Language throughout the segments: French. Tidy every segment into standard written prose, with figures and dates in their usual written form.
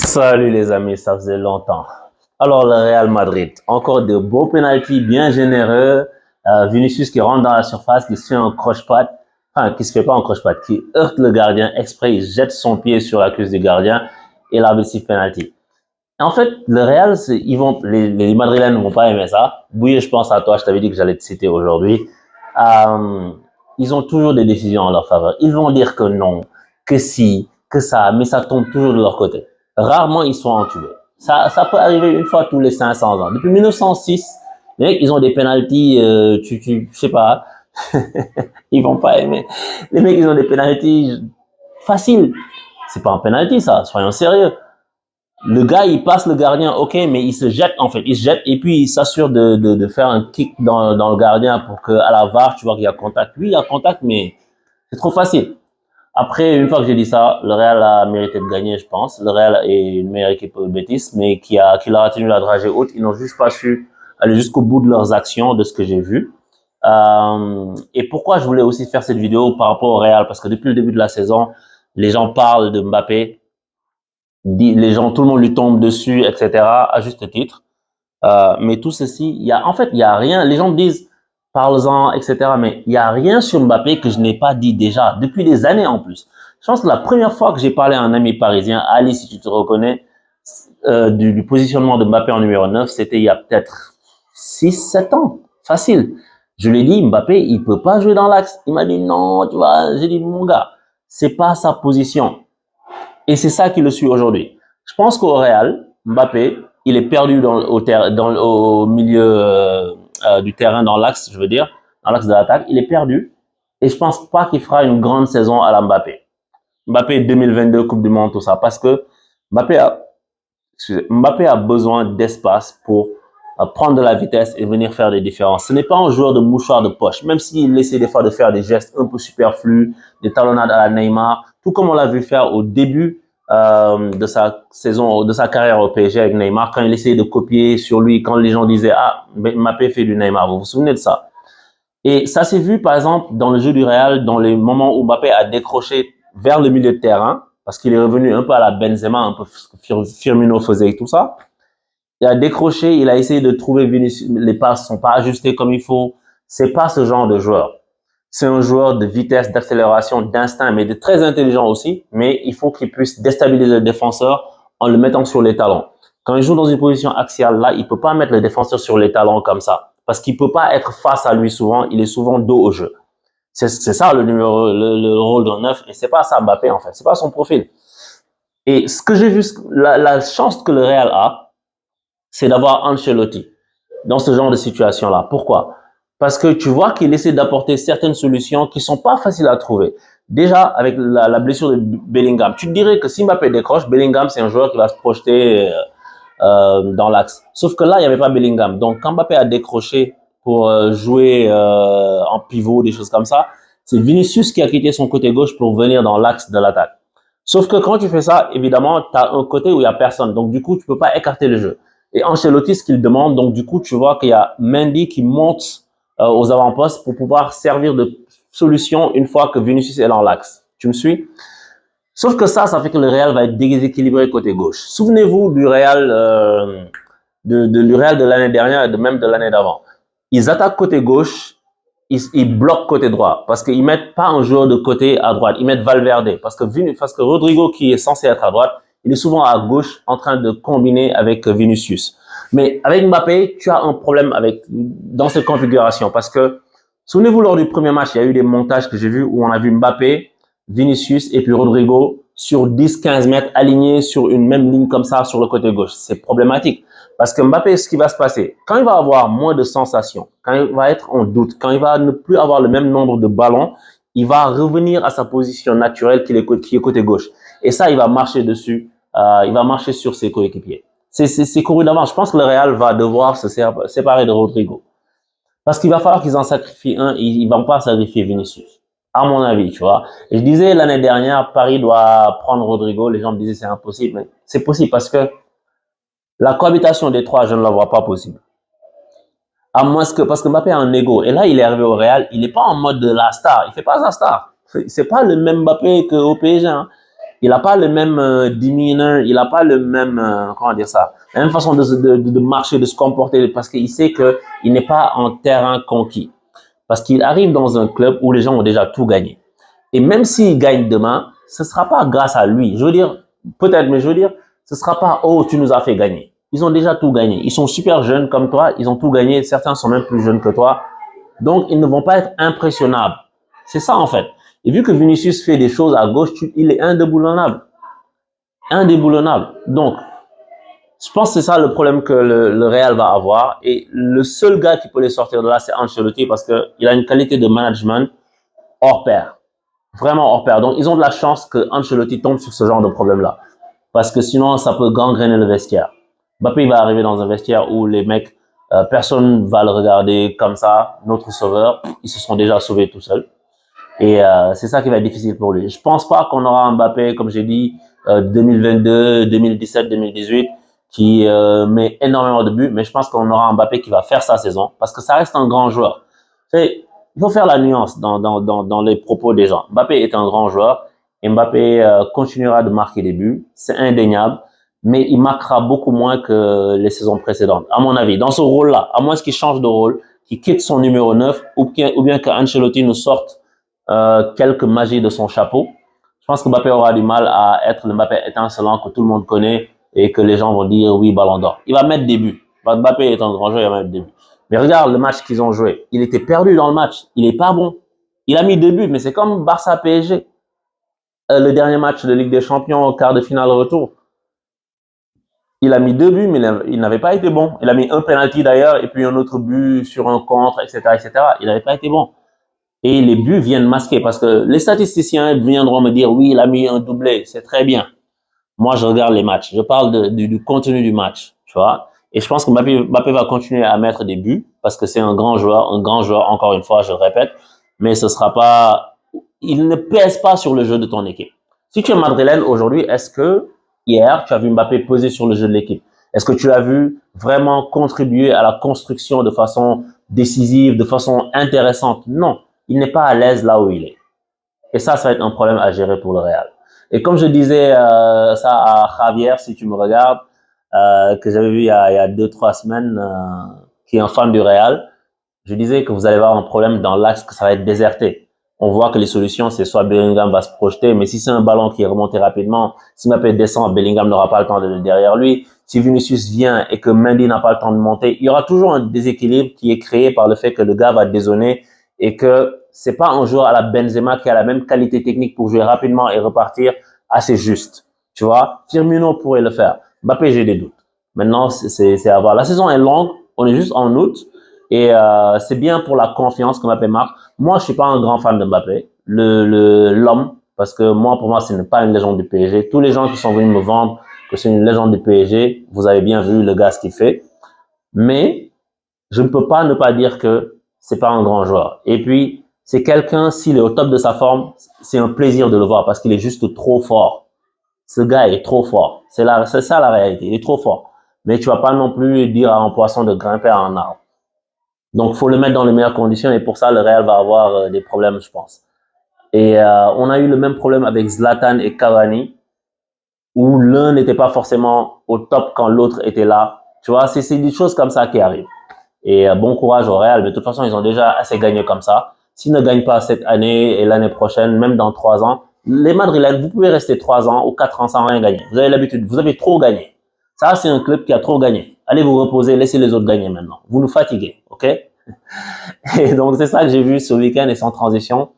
Salut les amis, ça faisait longtemps. Alors le Real Madrid, encore de beaux pénaltys bien généreux. Vinicius qui rentre dans la surface, qui se fait un croche-patte, enfin qui se fait pas un croche-patte, qui heurte le gardien exprès, il jette son pied sur la cuisse du gardien et l'arbitre siffle penalty. En fait, le Real, les Madrilènes ne vont pas aimer ça. Bouillet, je pense à toi, je t'avais dit que j'allais te citer aujourd'hui. Euh, Ils ont toujours des décisions en leur faveur. Ils vont dire que non, que si, que ça, mais ça tombe toujours de leur côté. Rarement ils sont entubés. Ça peut arriver une fois tous les 500 ans. Depuis 1906, les mecs, ils ont des pénaltys, je sais pas, ils vont pas aimer. Les mecs, ils ont des pénaltys faciles. C'est pas un penalty, ça, soyons sérieux. Le gars, il passe le gardien, ok, mais il se jette en fait. Il se jette et puis il s'assure de faire un kick dans le gardien pour que à la VAR, tu vois qu'il y a contact. Oui, il y a contact, mais c'est trop facile. Après, une fois que j'ai dit ça, le Real a mérité de gagner, je pense. Le Real est une meilleure équipe que le Betis, mais qui leur a tenu la dragée haute. Ils n'ont juste pas su aller jusqu'au bout de leurs actions, de ce que j'ai vu. Et pourquoi je voulais aussi faire cette vidéo par rapport au Real? Parce que depuis le début de la saison, les gens parlent de Mbappé, les gens, tout le monde lui tombe dessus, etc. à juste titre. Mais tout ceci, il y a rien. Les gens me disent, parle-en, etc. Mais il y a rien sur Mbappé que je n'ai pas dit déjà depuis des années en plus. Je pense que la première fois que j'ai parlé à un ami parisien, Ali, si tu te reconnais, du positionnement de Mbappé en numéro 9, c'était il y a peut-être 6, 7 ans. Facile. Je lui ai dit, Mbappé, il peut pas jouer dans l'axe. Il m'a dit non, tu vois. J'ai dit, mon gars, c'est pas sa position. Et c'est ça qui le suit aujourd'hui. Je pense qu'au Real, Mbappé, il est perdu au milieu du terrain, dans l'axe, je veux dire, dans l'axe de l'attaque. Il est perdu. Et je pense pas qu'il fera une grande saison à la Mbappé. Mbappé 2022, Coupe du Monde, tout ça. Parce que Mbappé a, Mbappé a besoin d'espace pour prendre de la vitesse et venir faire des différences. Ce n'est pas un joueur de mouchoir de poche, même s'il essaie des fois de faire des gestes un peu superflus, des talonnades à la Neymar, tout comme on l'a vu faire au début de sa saison, de sa carrière au PSG avec Neymar, quand il essayait de copier sur lui, quand les gens disaient ah Mbappé fait du Neymar, vous vous souvenez de ça? Et ça s'est vu par exemple dans le jeu du Real, dans les moments où Mbappé a décroché vers le milieu de terrain, parce qu'il est revenu un peu à la Benzema, un peu ce que Firmino faisait et tout ça. Il a décroché, il a essayé de trouver Vinicius, les passes sont pas ajustées comme il faut. C'est pas ce genre de joueur. C'est un joueur de vitesse, d'accélération, d'instinct, mais de très intelligent aussi. Mais il faut qu'il puisse déstabiliser le défenseur en le mettant sur les talons. Quand il joue dans une position axiale, là, il peut pas mettre le défenseur sur les talons comme ça. Parce qu'il peut pas être face à lui souvent, il est souvent dos au jeu. C'est ça le rôle d'un neuf, et c'est pas ça Mbappé en fait, c'est pas son profil. Et ce que j'ai vu, la chance que le Real a, c'est d'avoir Ancelotti dans ce genre de situation-là. Pourquoi? Parce que tu vois qu'il essaie d'apporter certaines solutions qui sont pas faciles à trouver. Déjà, avec la blessure de Bellingham, tu te dirais que si Mbappé décroche, Bellingham, c'est un joueur qui va se projeter dans l'axe. Sauf que là, il n'y avait pas Bellingham. Donc, quand Mbappé a décroché pour jouer en pivot, des choses comme ça, c'est Vinicius qui a quitté son côté gauche pour venir dans l'axe de l'attaque. Sauf que quand tu fais ça, évidemment, tu as un côté où il n'y a personne. Donc, du coup, tu peux pas écarter le jeu. Et Ancelotti, ce qu'il demande, donc du coup, tu vois qu'il y a Mendy qui monte aux avant-postes pour pouvoir servir de solution une fois que Vinicius est dans l'axe. Tu me suis? Sauf que ça fait que le Real va être déséquilibré côté gauche. Souvenez-vous du Real du Real de l'année dernière et même de l'année d'avant. Ils attaquent côté gauche, ils bloquent côté droit parce qu'ils mettent pas un joueur de côté à droite, ils mettent Valverde parce que Rodrigo qui est censé être à droite, il est souvent à gauche en train de combiner avec Vinicius. Mais avec Mbappé, tu as un problème dans cette configuration parce que souvenez-vous lors du premier match, il y a eu des montages que j'ai vus où on a vu Mbappé, Vinicius et puis Rodrigo sur 10-15 mètres alignés sur une même ligne comme ça sur le côté gauche. C'est problématique. Parce que Mbappé, ce qui va se passer, quand il va avoir moins de sensations, quand il va être en doute, quand il va ne plus avoir le même nombre de ballons, il va revenir à sa position naturelle qui est côté gauche. Et ça, il va marcher dessus, il va marcher sur ses coéquipiers. C'est couru d'avance. Je pense que le Real va devoir se séparer de Rodrigo. Parce qu'il va falloir qu'ils en sacrifient un, ils ne vont pas sacrifier Vinicius. À mon avis, tu vois. Et je disais l'année dernière, Paris doit prendre Rodrigo. Les gens me disaient c'est impossible. Mais c'est possible parce que la cohabitation des trois, je ne la vois pas possible. À moins que, parce que Mbappé a un ego. Et là, il est arrivé au Real, il n'est pas en mode de la star. Il fait pas sa star. C'est pas le même Mbappé qu'au PSG. Hein. Il n'a pas le même demeanor, il n'a pas le même, comment dire ça, la même façon de marcher, de se comporter, parce qu'il sait qu'il n'est pas en terrain conquis. Parce qu'il arrive dans un club où les gens ont déjà tout gagné. Et même s'il gagne demain, ce ne sera pas grâce à lui. Je veux dire, peut-être, mais je veux dire, ce ne sera pas, oh, tu nous as fait gagner. Ils ont déjà tout gagné. Ils sont super jeunes comme toi, ils ont tout gagné. Certains sont même plus jeunes que toi. Donc, ils ne vont pas être impressionnables. C'est ça, en fait. Et vu que Vinicius fait des choses à gauche, il est indéboulonnable. Indéboulonnable. Donc, je pense que c'est ça le problème que le Real va avoir. Et le seul gars qui peut les sortir de là, c'est Ancelotti parce qu'il a une qualité de management hors pair. Vraiment hors pair. Donc, ils ont de la chance que Ancelotti tombe sur ce genre de problème-là. Parce que sinon, ça peut gangréner le vestiaire. Mbappé va arriver dans un vestiaire où les mecs, personne va le regarder comme ça, notre sauveur. Ils se sont déjà sauvés tout seuls. Et c'est ça qui va être difficile pour lui. Je pense pas qu'on aura un Mbappé, comme j'ai dit, 2022, 2017, 2018, qui met énormément de buts, mais je pense qu'on aura un Mbappé qui va faire sa saison, parce que ça reste un grand joueur. Il faut faire la nuance dans les propos des gens. Mbappé est un grand joueur, et Mbappé continuera de marquer des buts, c'est indéniable, mais il marquera beaucoup moins que les saisons précédentes, à mon avis. Dans ce rôle-là, à moins qu'il change de rôle, qu'il quitte son numéro 9, ou bien qu'Ancelotti nous sorte quelques magies de son chapeau. Je pense que Mbappé aura du mal à être le Mbappé étincelant que tout le monde connaît et que les gens vont dire oui, ballon d'or. Il va mettre des buts. Mbappé est un grand joueur, il va mettre des buts. Mais regarde le match qu'ils ont joué. Il était perdu dans le match. Il est pas bon. Il a mis 2 buts, mais c'est comme Barça-PSG. Le dernier match de Ligue des Champions au quart de finale retour. Il a mis 2 buts, mais il n'avait pas été bon. Il a mis un penalty d'ailleurs et puis un autre but sur un contre, etc., etc. Il n'avait pas été bon. Et les buts viennent masquer parce que les statisticiens viendront me dire oui, il a mis un doublé, c'est très bien. Moi, je regarde les matchs, je parle du contenu du match, tu vois. Et je pense que Mbappé va continuer à mettre des buts parce que c'est un grand joueur, encore une fois, je le répète, mais ce sera pas, il ne pèse pas sur le jeu de ton équipe. Si tu es madrilène aujourd'hui, est-ce que hier, tu as vu Mbappé peser sur le jeu de l'équipe? Est-ce que tu l'as vu vraiment contribuer à la construction de façon décisive, de façon intéressante? Non, il n'est pas à l'aise là où il est. Et ça va être un problème à gérer pour le Real. Et comme je disais ça à Javier, si tu me regardes, que j'avais vu il y a 2-3 semaines, qui est un fan du Real, je disais que vous allez avoir un problème dans l'axe, que ça va être déserté. On voit que les solutions, c'est soit Bellingham va se projeter, mais si c'est un ballon qui est remonté rapidement, si Mbappé descend, Bellingham n'aura pas le temps de le derrière lui. Si Vinicius vient et que Mendy n'a pas le temps de monter, il y aura toujours un déséquilibre qui est créé par le fait que le gars va dézonner et que c'est pas un joueur à la Benzema qui a la même qualité technique pour jouer rapidement et repartir assez juste. Tu vois, Firmino pourrait le faire. Mbappé, j'ai des doutes. Maintenant, c'est à voir. La saison est longue. On est juste en août. Et c'est bien pour la confiance que Mbappé marque. Moi, je suis pas un grand fan de Mbappé, l'homme, parce que moi, pour moi, ce n'est pas une légende du PSG. Tous les gens qui sont venus me vendre que c'est une légende du PSG, vous avez bien vu le gars ce qu'il fait. Mais je ne peux pas ne pas dire que c'est pas un grand joueur. Et puis, c'est quelqu'un, s'il est au top de sa forme, c'est un plaisir de le voir parce qu'il est juste trop fort. Ce gars est trop fort. C'est ça la réalité. Il est trop fort. Mais tu vas pas non plus dire à un poisson de grimper à un arbre. Donc, faut le mettre dans les meilleures conditions et pour ça, le Real va avoir des problèmes, je pense. Et on a eu le même problème avec Zlatan et Cavani, où l'un n'était pas forcément au top quand l'autre était là. Tu vois, c'est des choses comme ça qui arrivent. Et bon courage au Real, mais de toute façon, ils ont déjà assez gagné comme ça. S'ils ne gagnent pas cette année et l'année prochaine, même dans 3 ans, les Madrilènes, vous pouvez rester 3 ans ou 4 ans sans rien gagner. Vous avez l'habitude, vous avez trop gagné. Ça, c'est un club qui a trop gagné. Allez vous reposer, laissez les autres gagner maintenant. Vous nous fatiguez, ok? Et donc, c'est ça que j'ai vu ce week-end et sans transition.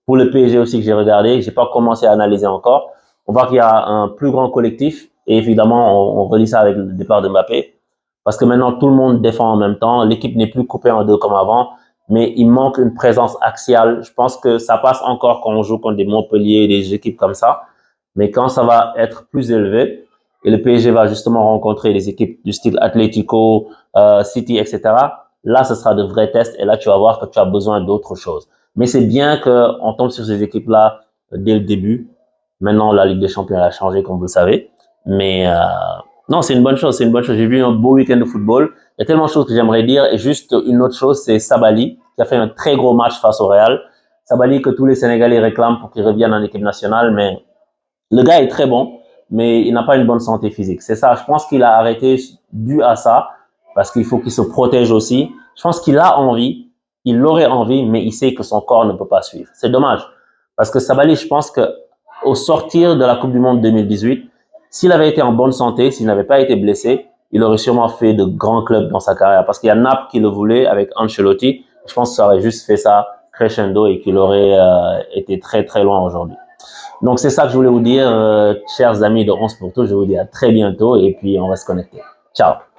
Pour le PSG aussi que j'ai regardé, j'ai pas commencé à analyser encore. On voit qu'il y a un plus grand collectif et évidemment, on relie ça avec le départ de Mbappé. Parce que maintenant, tout le monde défend en même temps. L'équipe n'est plus coupée en deux comme avant, mais il manque une présence axiale. Je pense que ça passe encore quand on joue contre des Montpellier, des équipes comme ça. Mais quand ça va être plus élevé, et le PSG va justement rencontrer des équipes du style Atlético, City, etc., là, ce sera de vrais tests et là, tu vas voir que tu as besoin d'autre chose. Mais c'est bien qu'on tombe sur ces équipes-là dès le début. Maintenant, la Ligue des Champions a changé, comme vous le savez. Mais non, c'est une bonne chose, c'est une bonne chose. J'ai vu un beau week-end de football. Il y a tellement de choses que j'aimerais dire. Et juste une autre chose, c'est Sabali, qui a fait un très gros match face au Real. Sabali que tous les Sénégalais réclament pour qu'il revienne en équipe nationale, mais Le gars est très bon, mais il n'a pas une bonne santé physique. C'est ça, je pense qu'il a arrêté dû à ça, parce qu'il faut qu'il se protège aussi. Je pense qu'il a envie, il aurait envie, mais il sait que son corps ne peut pas suivre. C'est dommage, parce que Sabali, je pense que au sortir de la Coupe du Monde 2018, s'il avait été en bonne santé, s'il n'avait pas été blessé, il aurait sûrement fait de grands clubs dans sa carrière. Parce qu'il y a Naples qui le voulait avec Ancelotti. Je pense que ça aurait juste fait ça crescendo et qu'il aurait été très très loin aujourd'hui. Donc c'est ça que je voulais vous dire, chers amis de 11 pour tous. Je vous dis à très bientôt et puis on va se connecter. Ciao.